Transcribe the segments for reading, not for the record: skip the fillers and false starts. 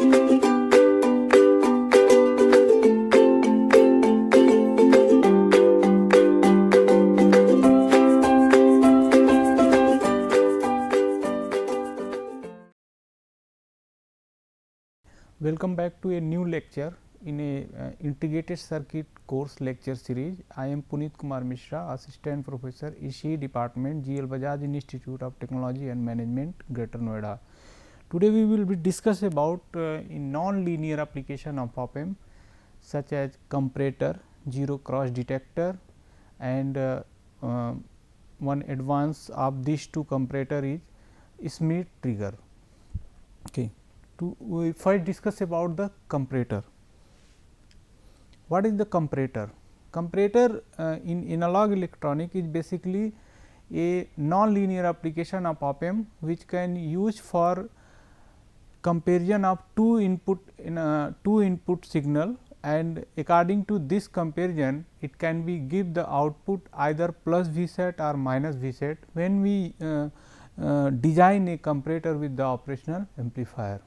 Welcome back to a new lecture in a integrated circuit course lecture series. I am Puneet Kumar Mishra, Assistant Professor, ECE Department, GL Bajaj Institute of Technology and Management, Greater Noida. Today we will be discuss about in non-linear application of op-amp such as comparator, zero cross detector, and one advance of these two comparator is Schmitt trigger. Okay. We first discuss about the comparator. What is the comparator? Comparator in analog electronic is basically a non-linear application of op-amp which can use for comparison of two input signal, and according to this comparison it can be give the output either plus V set or minus V set when we design a comparator with the operational amplifier.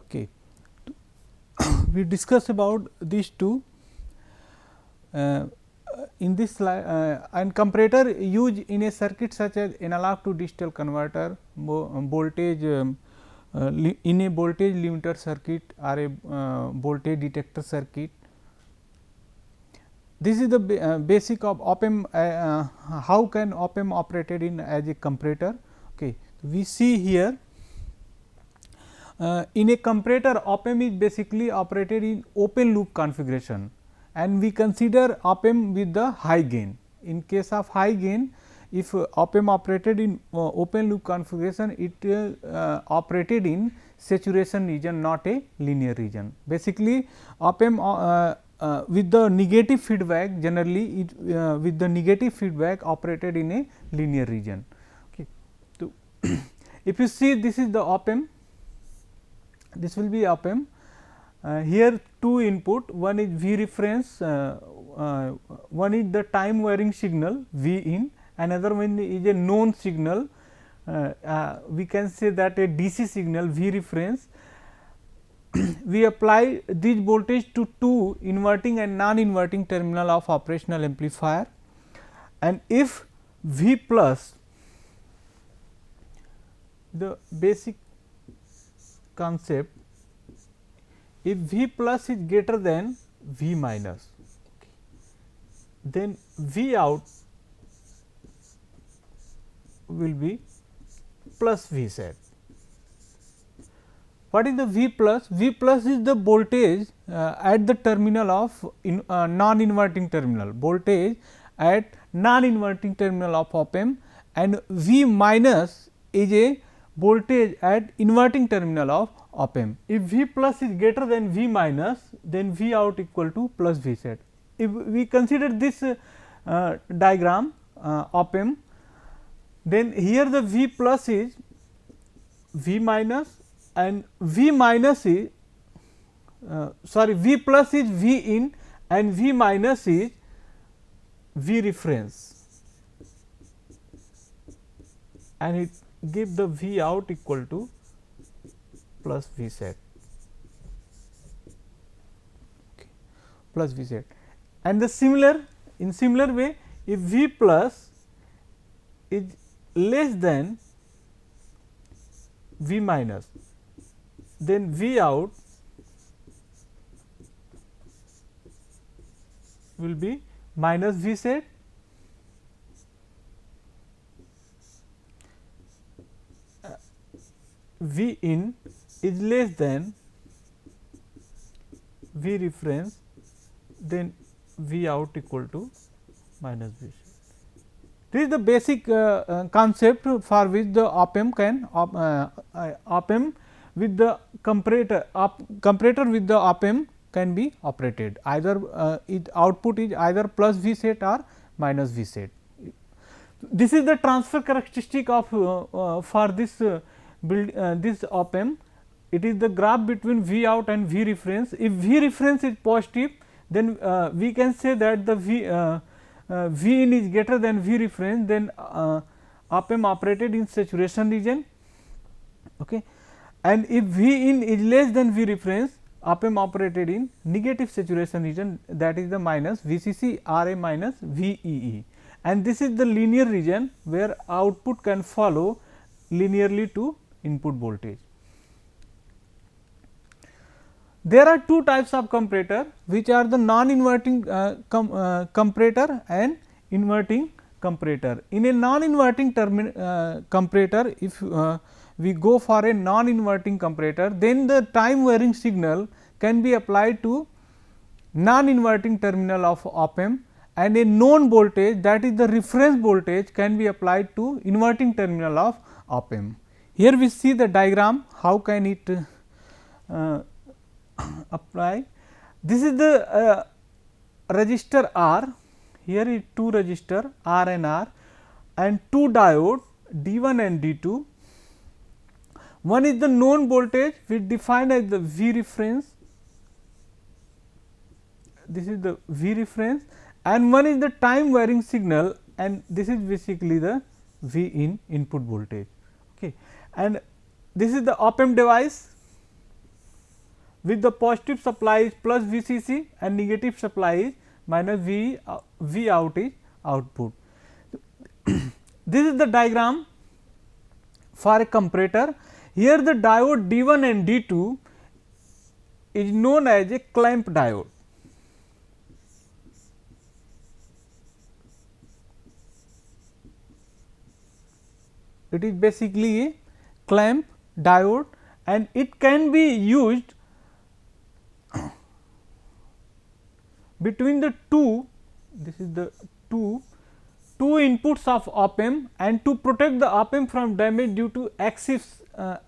Okay. We discuss about these two in this slide, and comparator used in a circuit such as analog to digital converter, voltage in a voltage limiter circuit or a voltage detector circuit. This is the basic of op-amp. How can op-amp operated in as a comparator? Okay. We see here. In a comparator, op-amp is basically operated in open loop configuration, and we consider op-amp with the high gain. In case of high gain, if op-amp operated in open loop configuration, it operated in saturation region, not a linear region. Basically, op-amp with the negative feedback, generally it with the negative feedback operated in a linear region. Okay. So, if you see, this is the op-amp. This will be op-amp. Here two input, one is V reference, one is the time varying signal V in, another one is a known signal, we can say that a DC signal V reference. We apply this voltage to two inverting and non-inverting terminal of operational amplifier, and if V plus, the basic concept, if V plus is greater than V minus, then V out will be plus V set. What is the V plus? V plus is the voltage at the terminal of non-inverting terminal, voltage at non-inverting terminal of op-amp, and V minus is a voltage at inverting terminal of op-amp. If V plus is greater than V minus, then V out equal to plus V set. If we consider this diagram op-amp, then here the V plus is V minus, and V minus is V plus is V in and V minus is V reference, and it give the V out equal to plus V set, okay, plus V set. And the in similar way, if V plus is less than V minus, then V out will be minus V set, V in is less than V reference, then V out equal to minus V set. This is the basic concept for which the op-amp can op-amp with the comparator with the op-amp can be operated, either its output is either plus V set or minus V set. This is the transfer characteristic of for this this op-amp. It is the graph between V out and V reference. If V reference is positive, then we can say that the V in is greater than V reference, then op-amp operated in saturation region, okay. and if V in is less than V reference, op-amp operated in negative saturation region, that is the minus VCC R A minus VEE, and this is the linear region where output can follow linearly to input voltage. There are two types of comparator, which are the non-inverting comparator and inverting comparator. In a non-inverting comparator, if we go for a non-inverting comparator, then the time varying signal can be applied to non-inverting terminal of op-amp, and a known voltage, that is the reference voltage, can be applied to inverting terminal of op-amp. Here we see the diagram, how can it apply. This is the resistor R, here is two resistor R and two diode D1 and D2. One is the known voltage, which defined as the V reference, this is the V reference, and one is the time varying signal, and this is basically the V in input voltage. Okay. And this is the op-amp device with the positive supply is plus VCC and negative supply is minus V out is output. This is the diagram for a comparator. Here the diode D1 and D2 is known as a clamp diode. It is basically a clamp diode, and it can be used between the two, this is the two inputs of op-amp, and to protect the op-amp from damage due to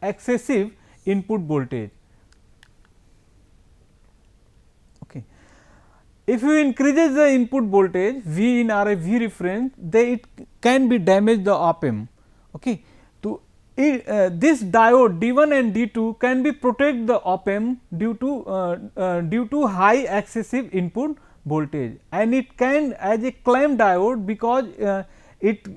excessive input voltage. Okay. If you increases the input voltage V in or a V reference, then it can be damage the op-amp. Okay. To this diode D1 and D2 can be protect the op-amp due to high excessive input voltage, and it can as a clamp diode because it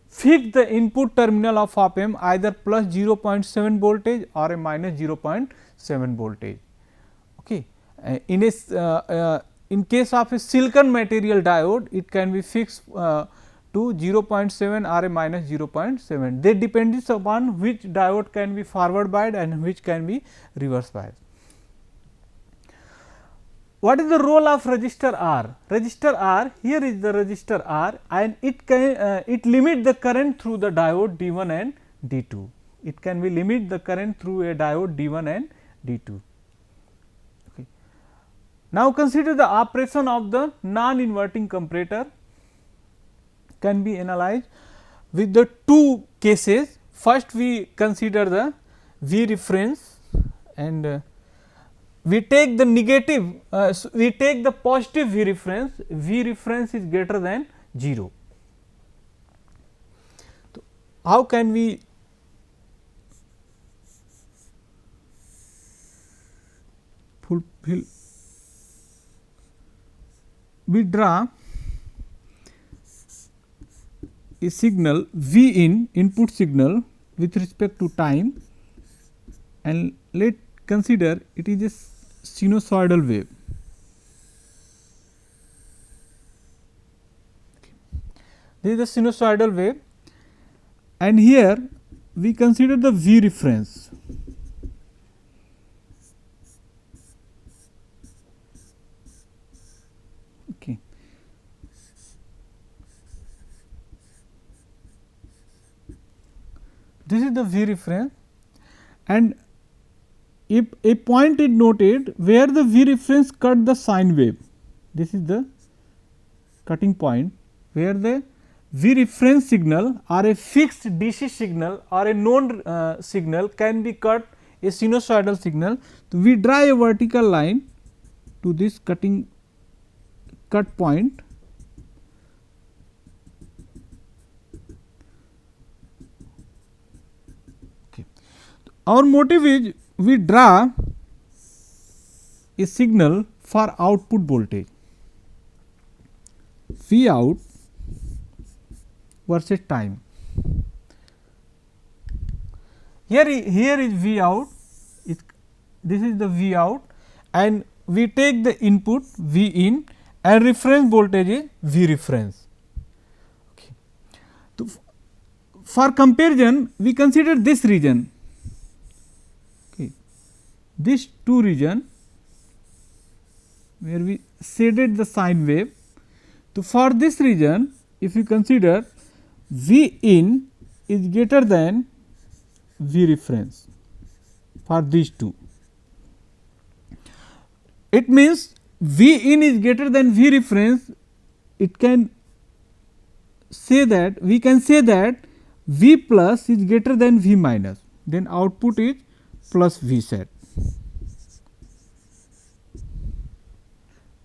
fix the input terminal of op-amp either plus 0.7 voltage or a minus 0.7 voltage. Okay. In case of a silicon material diode, it can be fixed to 0.7 or a minus 0.7. They depends upon which diode can be forward biased and which can be reverse biased. What is the role of resistor R? Resistor R, here is the resistor R, and it can it limit the current through the diode D1 and D2. It can be limit the current through a diode D1 and D2. Okay. Now consider the operation of the non-inverting comparator can be analyzed with the two cases. First we consider the V reference, and we take the negative, we take the positive V reference is greater than 0. So, how can we fulfill? We draw a signal V in input signal with respect to time, and let consider it is a sinusoidal wave. This is the sinusoidal wave, and here we consider the V reference. Okay. This is the V reference, and if a point is noted where the V reference cut the sine wave, this is the cutting point where the V reference signal or a fixed DC signal or a known signal can be cut a sinusoidal signal. So, we draw a vertical line to this cut point. Okay. Our motive is we draw a signal for output voltage V out versus time. Here is V out It, this is the V out, and we take the input V in and reference voltage is V reference. Okay. So, for comparison, we consider this region, okay, this two region where we shaded the sine wave. So, for this region, if you consider V in is greater than V reference for these two, it means V in is greater than V reference. It can say that, we can say that V plus is greater than V minus, then output is plus V set.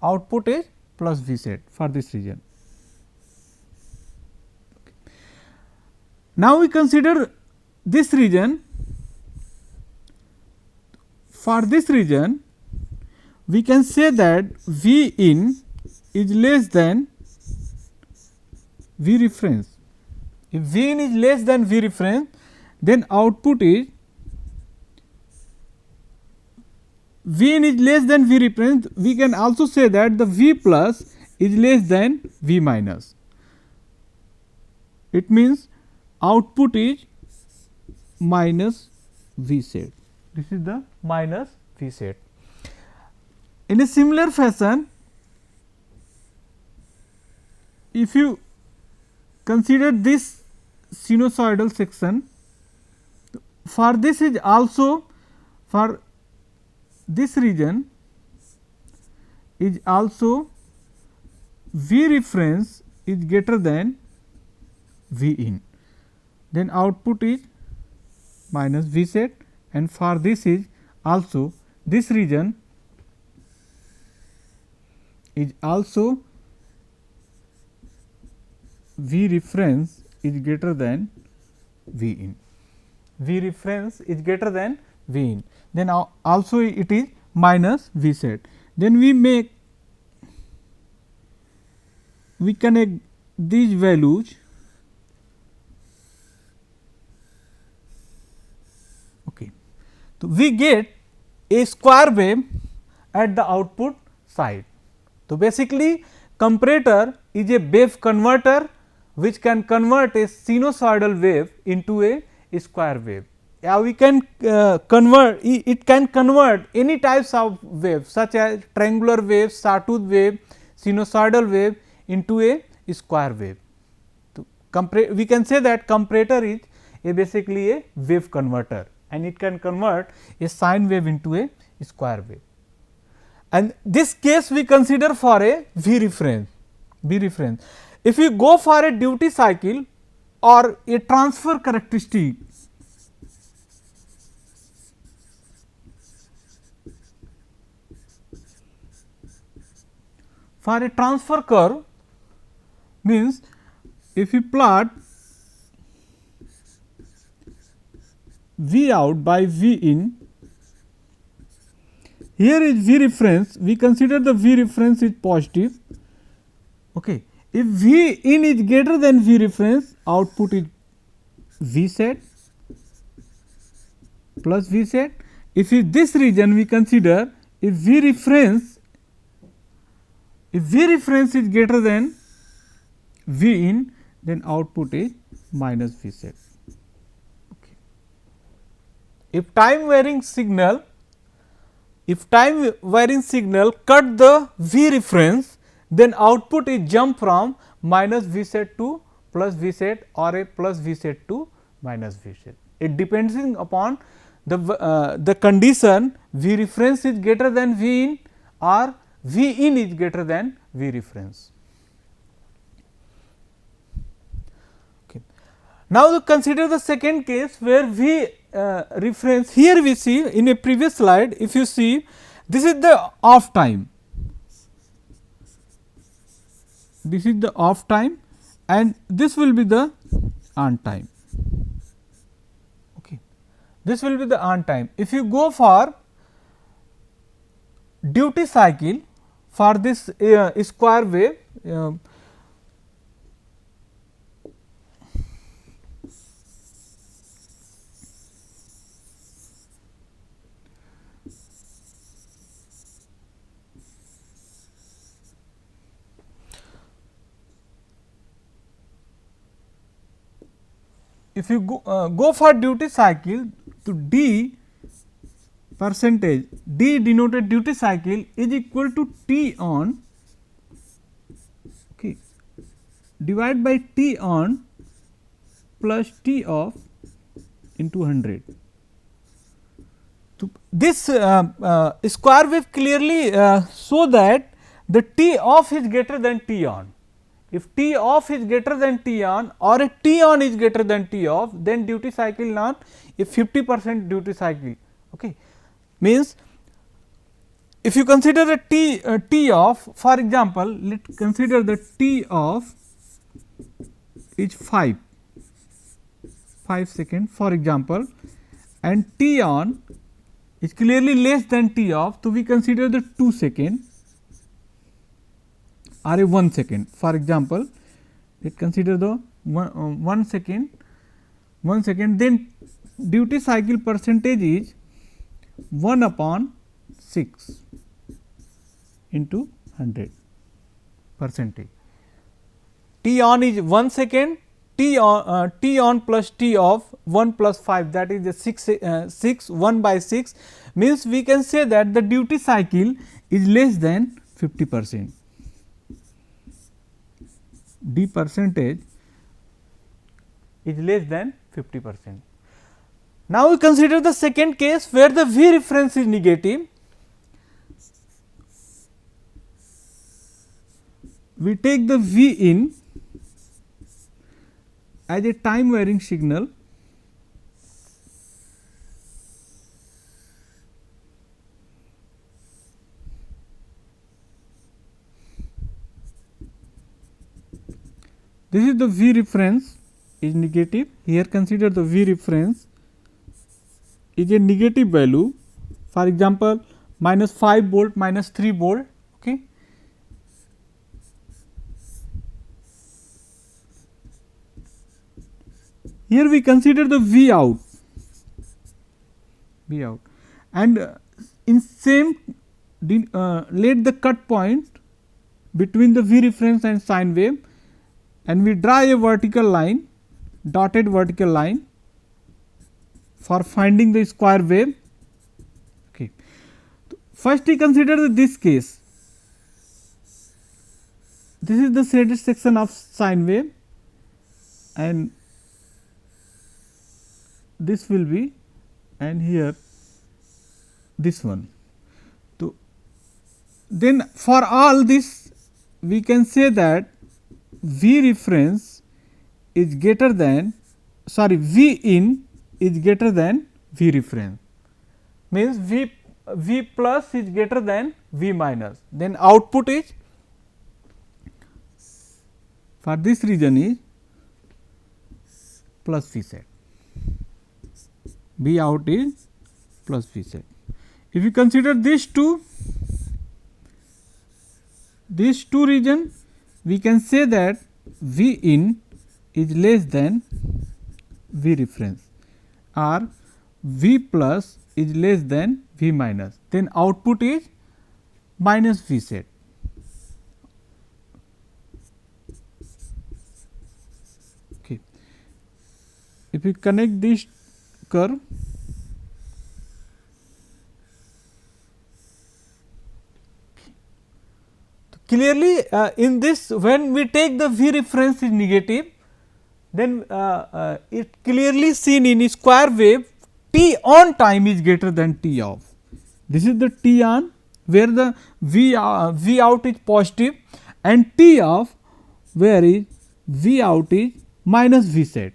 Output is plus V set for this region. Okay. Now, we consider this region. For this region, we can say that V in is less than V reference. If V in is less than V reference, then output is V in is less than V reference. We can also say that the V plus is less than V minus. It means output is minus V set. This is the minus V set. In a similar fashion, if you consider this sinusoidal section, for this is also, for this region is also V reference is greater than V in, then output is minus V set, and for this is also, this region is also V reference is greater than V in. V reference is greater than V in, then also it is minus V set. Then we connect these values. Okay. So, we get a square wave at the output side. So, basically comparator is a wave converter which can convert a sinusoidal wave into a square wave. We can convert, it can convert any types of waves such as triangular wave, sawtooth wave, sinusoidal wave into a square wave. So, we can say that comparator is basically a wave converter, and it can convert a sine wave into a square wave. And this case we consider for a V reference. If we go for a duty cycle or a transfer characteristic, for a transfer curve, means if you plot V out by V in, here is V reference, we consider the V reference is positive. Okay. If V in is greater than V reference, output is V set plus V set. If in this region we consider, if V reference is greater than V in, then output is minus V set. Okay. If time varying signal cut the V reference, then output is jump from minus V set to plus V set or a plus V set to minus V set. It depends upon the condition V reference is greater than V in or V in is greater than V reference. Okay. Now, consider the second case where V reference, here we see in a previous slide, if you see, this is the off time, and this will be the on time. Okay. This will be the on time. If you go for duty cycle for this square wave, if you go for duty cycle, to D percentage, D denoted duty cycle is equal to T on, okay, divided by T on plus T off into 100. So, this square wave clearly show that the T off is greater than T on. If T off is greater than T on, or if T on is greater than T off, then duty cycle not if 50% duty cycle. Okay. Means if you consider the T off, for example, let us consider the T off is 5 seconds for example, and T on is clearly less than T off. So, we consider the 2 second or a 1 second. For example, let us consider the 1 second, then duty cycle percentage is 1 upon 6 into 100 percentage. T on is 1 second, T on plus T off 1 plus 5, that is the 6 1 by 6, means we can say that the duty cycle is less than 50%. D percentage is less than 50%. Now, we consider the second case where the V reference is negative. We take the V in as a time varying signal, this is the V reference is negative. Here consider the V reference is a negative value, for example, minus 5 volt, minus 3 volt. Okay. Here we consider the V out, and in same let the cut point between the V reference and sine wave, and we draw a vertical line, dotted vertical line for finding the square wave. Okay. First, we consider this case. This is the shaded section of sine wave, and this will be, and here this one. So, then for all this we can say that V reference is greater than, sorry, V in is greater than V reference, means V plus is greater than V minus, then output is, for this region is plus V set. V out is plus V set. If you consider these two region, we can say that V in is less than V reference, or V plus is less than V minus, then output is minus V set. Okay. If we connect this curve, clearly in this, when we take the V reference is negative, then it clearly seen in square wave T on time is greater than T off. This is the T on where the V out is positive, and T off where is V out is minus V set.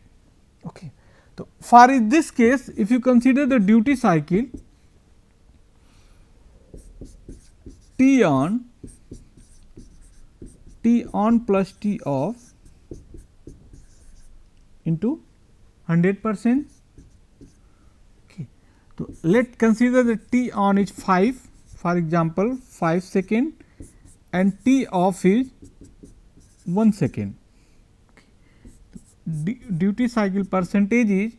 Okay. So, for in this case, if you consider the duty cycle T on plus T off into 100%. Okay. So, let us consider the T on is 5, for example 5 second, and T off is 1 second. Duty cycle percentage is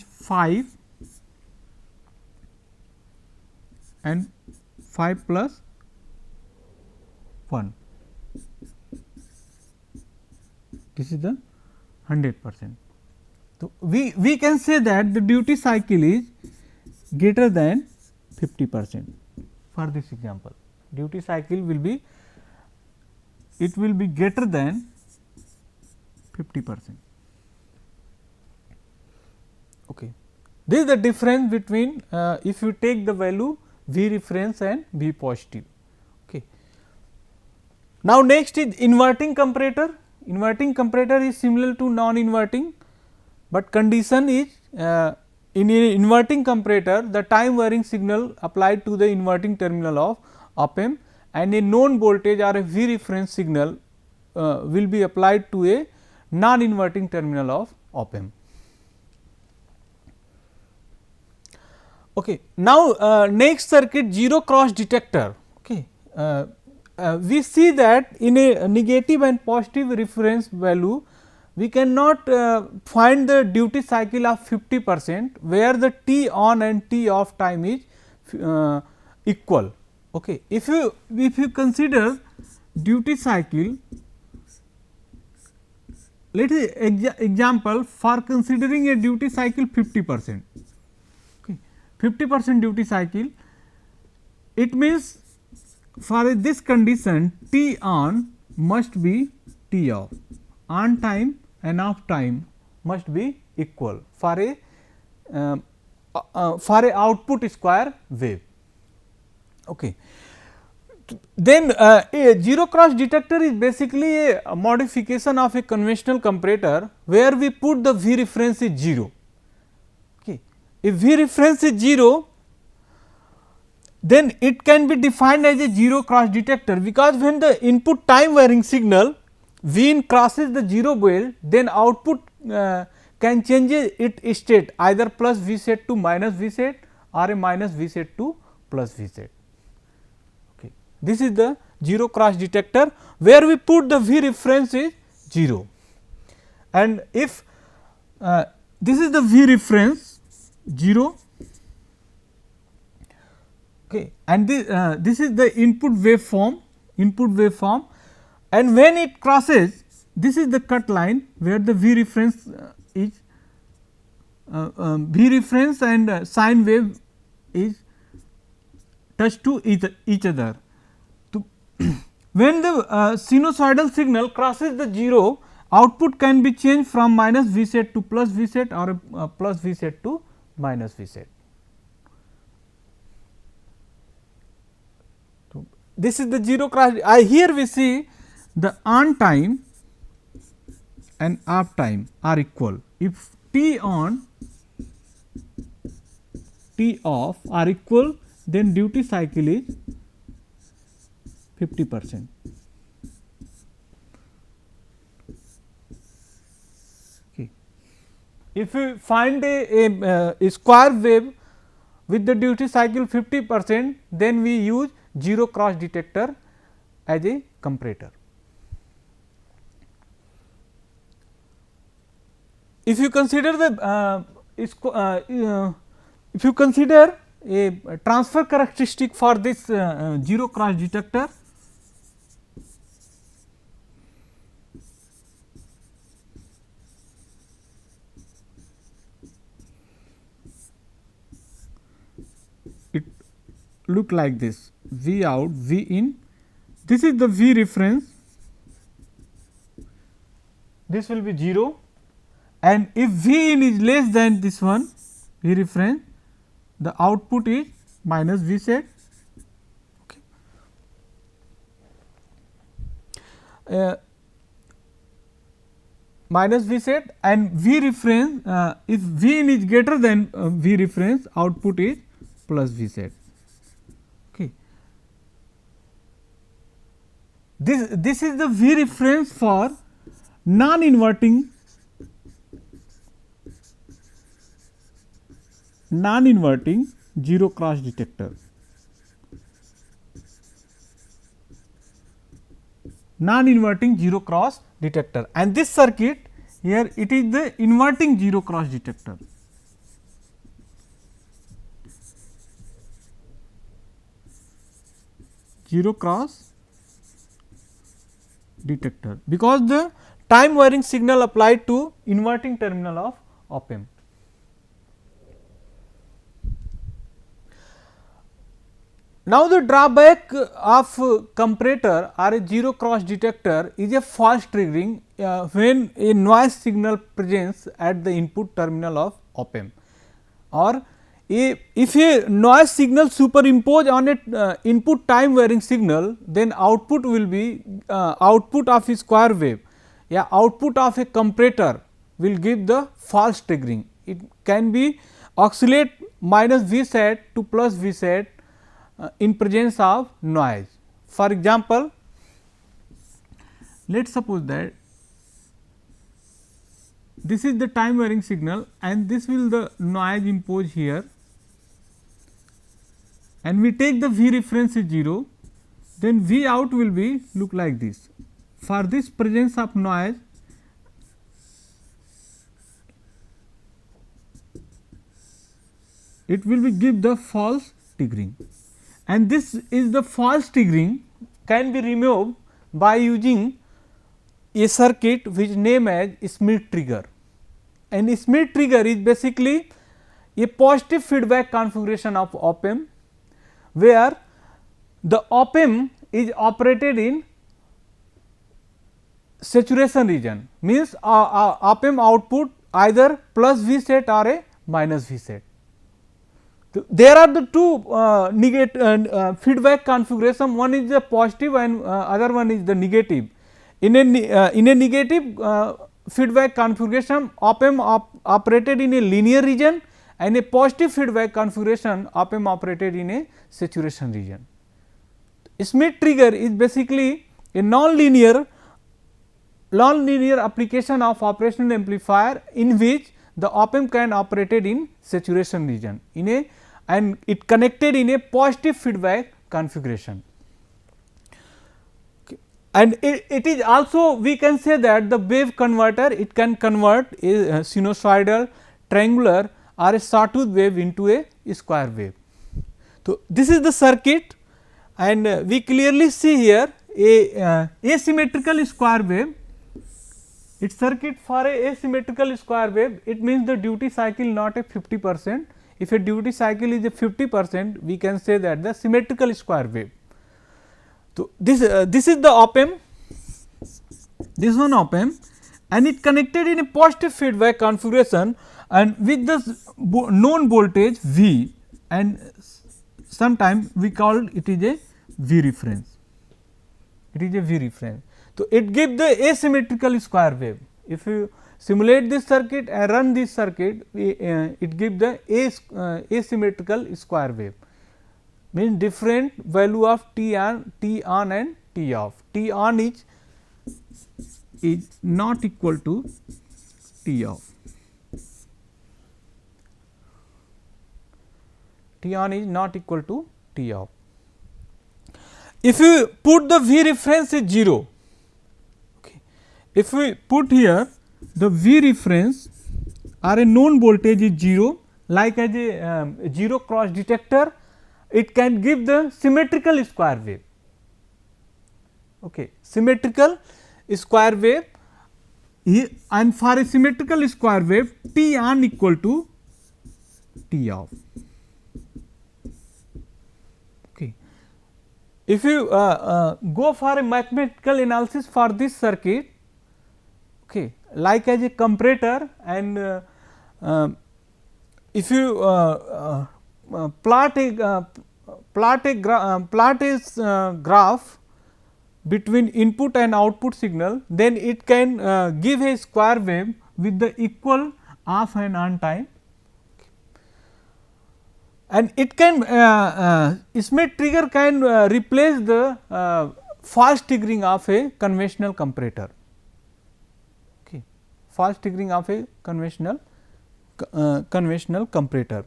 5 and 5 plus 1. this is the 100%. So, we can say that the duty cycle is greater than 50% for this example. Duty cycle will be, it will be greater than 50%. Okay. This is the difference between if you take the value V reference and V positive. Okay. Now, next is inverting comparator. Inverting comparator is similar to non-inverting, but condition is in inverting comparator the time varying signal applied to the inverting terminal of op amp and a known voltage or a V reference signal will be applied to a non-inverting terminal of op amp. Okay. Now, next circuit zero cross detector. Okay. We see that in a negative and positive reference value, we cannot find the duty cycle of 50%, where the T on and T off time is equal. Okay. If you consider duty cycle, let us example for considering a duty cycle 50%. 50% duty cycle, it means for this condition T on must be T off, on time and off time must be equal for a output square wave. Okay. Then a zero cross detector is basically a modification of a conventional comparator, where we put the V reference is 0. If V reference is 0, then it can be defined as a zero cross detector, because when the input time varying signal V in crosses the 0 well, then output can change its state either plus V set to minus V set or a minus V set to plus V set. Okay. This is the zero cross detector, where we put the V reference is 0, and if this is the V reference 0, okay, and this is the input waveform, and when it crosses, this is the cut line where the V reference is V reference and sine wave is touch to each other. So, when the sinusoidal signal crosses the 0, output can be changed from minus V set to plus V set or plus V set to minus V set. So, this is the zero cross. Here we see the on time and off time are equal. If T on, T off are equal, then duty cycle is 50%. If we find a square wave with the duty cycle 50%, then we use zero cross detector as a comparator. If you consider the if you consider a transfer characteristic for this zero cross detector, it look like this: V out, V in. This is the V reference, this will be 0, and if V in is less than this one V reference, the output is minus V set. Okay. Minus V set, and V reference, if V in is greater than V reference, output is plus V set. Okay. This is the V reference for non-inverting zero cross detector. Non-inverting zero cross detector, and this circuit here it is the inverting zero cross detector. Zero cross detector, because the time varying signal applied to inverting terminal of op amp. Now, the drawback of comparator or a zero cross detector is a false triggering when a noise signal presents at the input terminal of op amp, or if a noise signal superimpose on a input time varying signal, then output will be output of a square wave, output of a comparator will give the false triggering. It can be oscillate minus V set to plus V set in presence of noise. For example, let us suppose that this is the time varying signal and this will the noise impose here, and we take the V reference is 0, then V out will be look like this. For this presence of noise, it will be give the false triggering, and this is the false triggering can be removed by using a circuit which name as Schmitt trigger. And Schmitt trigger is basically a positive feedback configuration of op amp, where the op amp is operated in saturation region, means op amp output either plus V set or a minus V set. There are the two feedback configuration, one is the positive and other one is the negative. In a negative feedback configuration, op amp operated in a linear region, and a positive feedback configuration op amp operated in a saturation region. Schmitt trigger is basically a non-linear application of operational amplifier in which the op amp can operated in saturation region in a, and it connected in a positive feedback configuration. And it is also we can say that the wave converter, it can convert a sinusoidal, triangular or a sawtooth wave into a square wave. So, this is the circuit, and we clearly see here a asymmetrical square wave. Its circuit for a asymmetrical square wave, it means the duty cycle not a 50%. If a duty cycle is a 50%, we can say that the symmetrical square wave. So, this is the op amp, this one op amp, and it connected in a positive feedback configuration and with the known voltage V, and sometimes we call it is a V reference, it is a V reference. So, it gives the asymmetrical square wave. If you simulate this circuit and run this circuit, it gives the asymmetrical square wave, means different value of T on and T off. T on is not equal to T off. T on is not equal to T off. If you put the V reference is 0, okay. If we put here the V reference or a known voltage is 0, like as a zero cross detector, it can give the symmetrical square wave. Okay. Symmetrical square wave, and for a symmetrical square wave, T on equal to T off. Okay. If you go for a mathematical analysis for this circuit, okay, like as a comparator, and if you plot a graph between input and output signal, then it can give a square wave with the equal off and on time, and it can Schmitt trigger can replace the fast triggering of a conventional comparator. Okay. Fast triggering of a conventional comparator.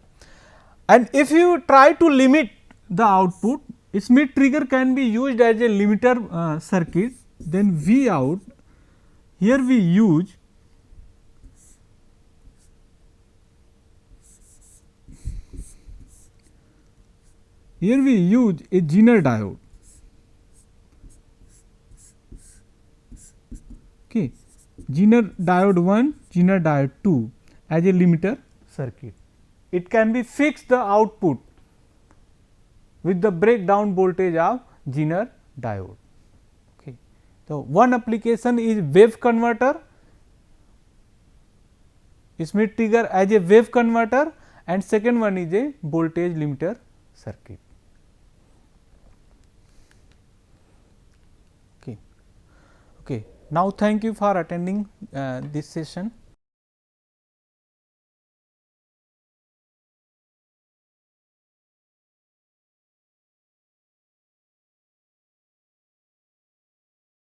And if you try to limit the output, Schmitt trigger can be used as a limiter circuit. Then V out, here we use a Zener diode. Okay. Zener diode 1, Zener diode 2 as a limiter circuit. It can be fixed the output with the breakdown voltage of Zener diode. Okay. So, one application is wave converter, Schmitt trigger as a wave converter, and second one is a voltage limiter circuit. Okay. Okay. Now, thank you for attending this session.